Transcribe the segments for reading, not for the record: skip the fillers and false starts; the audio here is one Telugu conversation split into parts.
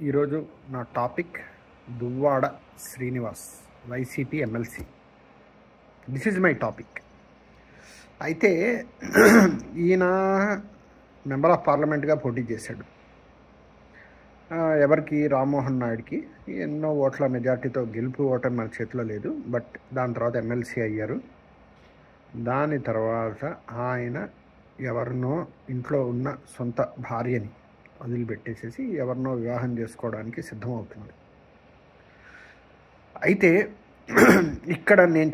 ఈరోజు నా topic Duvvada Srinivas YCP MLC. This is my topic. అయితే ఈయన మెంబర్ ఆఫ్ పార్లమెంట్గా పోటీ చేశాడు. ఎవరికి? రామ్మోహన్ నాయుడికి ఎన్నో ఓట్ల మెజార్టీతో గెలుపు ఓటమి మన చేతిలో లేదు. బట్ దాని తర్వాత ఎమ్మెల్సీ అయ్యారు. దాని తర్వాత ఆయన ఎవరినో ఇంట్లో ఉన్న సొంత భార్యని వదిలిపెట్టేసేసి ఎవరినో వివాహం చేసుకోవడానికి సిద్ధమవుతున్నాడు. అయితే ఇక్కడ నేను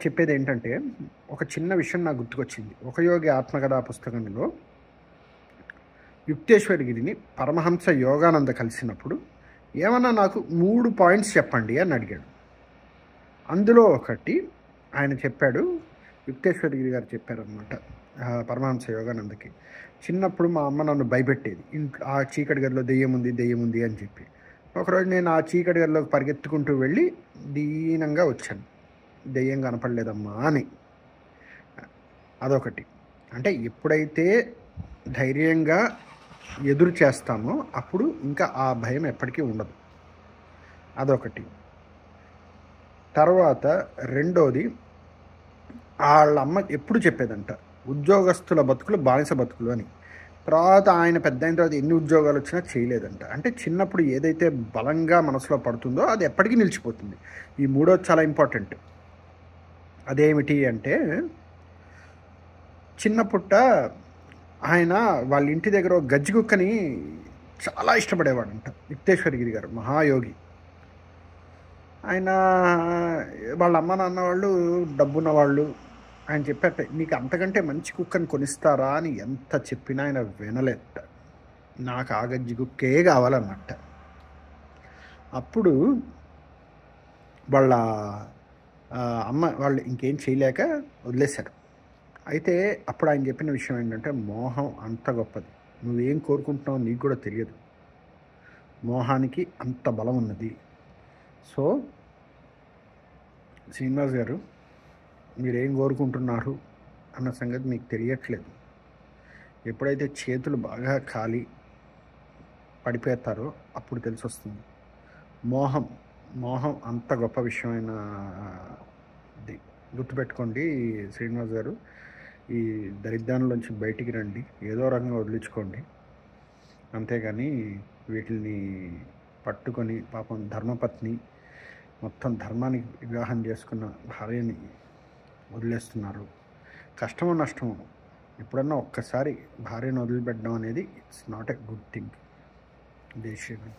చెప్పేది ఏంటంటే, ఒక చిన్న విషయం నాకు గుర్తుకొచ్చింది. ఒక యోగి ఆత్మకథా పుస్తకంలో యుక్తేశ్వరగిరిని పరమహంస యోగానంద కలిసినప్పుడు ఏమన్నా నాకు 3 పాయింట్స్ చెప్పండి అని అడిగాడు. అందులో ఒకటి ఆయన చెప్పాడు, యుక్తేశ్వరగిరి గారు చెప్పారనమాట పరమహంస యోగానందకి. చిన్నప్పుడు మా అమ్మ నన్ను భయపెట్టేది, ఇంట్లో ఆ చీకటి గదిలో దెయ్యం ఉంది అని చెప్పి. ఒకరోజు నేను ఆ చీకటి గదిలోకి పరిగెత్తుకుంటూ వెళ్ళి దీనంగా వచ్చాను, దెయ్యం కనపడలేదమ్మా అని. అదొకటి. అంటే ఎప్పుడైతే ధైర్యంగా ఎదురు చేస్తామో అప్పుడు ఇంకా ఆ భయం ఎప్పటికీ ఉండదు. అదొకటి. తర్వాత రెండోది, వాళ్ళ అమ్మ ఎప్పుడు చెప్పేదంట, ఉద్యోగస్తుల బతుకులు బానిస బతుకులు అని. తర్వాత ఆయన పెద్ద అయిన తర్వాత ఎన్ని ఉద్యోగాలు వచ్చినా చేయలేదంట. అంటే చిన్నప్పుడు ఏదైతే బలంగా మనసులో పడుతుందో అది ఎప్పటికీ నిలిచిపోతుంది. ఈ మూడోది చాలా ఇంపార్టెంట్. అదేమిటి అంటే, చిన్నపుట్ట ఆయన వాళ్ళ ఇంటి దగ్గర గజ్జి కుక్కని చాలా ఇష్టపడేవాడంట. యుక్తేశ్వరగిరి గారు మహాయోగి. ఆయన వాళ్ళ అమ్మ నాన్న వాళ్ళు డబ్బున్న వాళ్ళు. ఆయన చెప్పారట, నీకు అంతకంటే మంచి కుక్కని కొనిస్తారా అని ఎంత చెప్పినా ఆయన వినలేట. నాకు ఆ గజ్జి కుక్కే కావాలన్నమాట. అప్పుడు వాళ్ళ అమ్మ వాళ్ళు ఇంకేం చేయలేక వదిలేశారు. అయితే అప్పుడు ఆయన చెప్పిన విషయం ఏంటంటే, మోహం అంత గొప్పది, నువ్వేం కోరుకుంటున్నావు నీకు కూడా తెలియదు, మోహానికి అంత బలం ఉన్నది. సో శ్రీనివాస్ గారు, మీరేం కోరుకుంటున్నారు అన్న సంగతి మీకు తెలియట్లేదు. ఎప్పుడైతే చేతులు బాగా కాలి పడిపోతారో అప్పుడు తెలిసి వస్తుంది. మోహం అంత గొప్ప విషయమైనది. గుర్తుపెట్టుకోండి శ్రీనివాస్ గారు. ఈ దరిద్రంలోంచి బయటికి రండి, ఏదో రకంగా వదిలించుకోండి. అంతేగాని వీటిని పట్టుకొని పాపం ధర్మపత్ని మొత్తం ధర్మానికి వివాహం చేసుకున్న భార్యని వదిలేస్తున్నారు. కష్టమో నష్టమో ఎప్పుడన్నా ఒక్కసారి భార్యను వదిలిపెట్టడం అనేది it's not a good thing. జై శ్రీరామ్.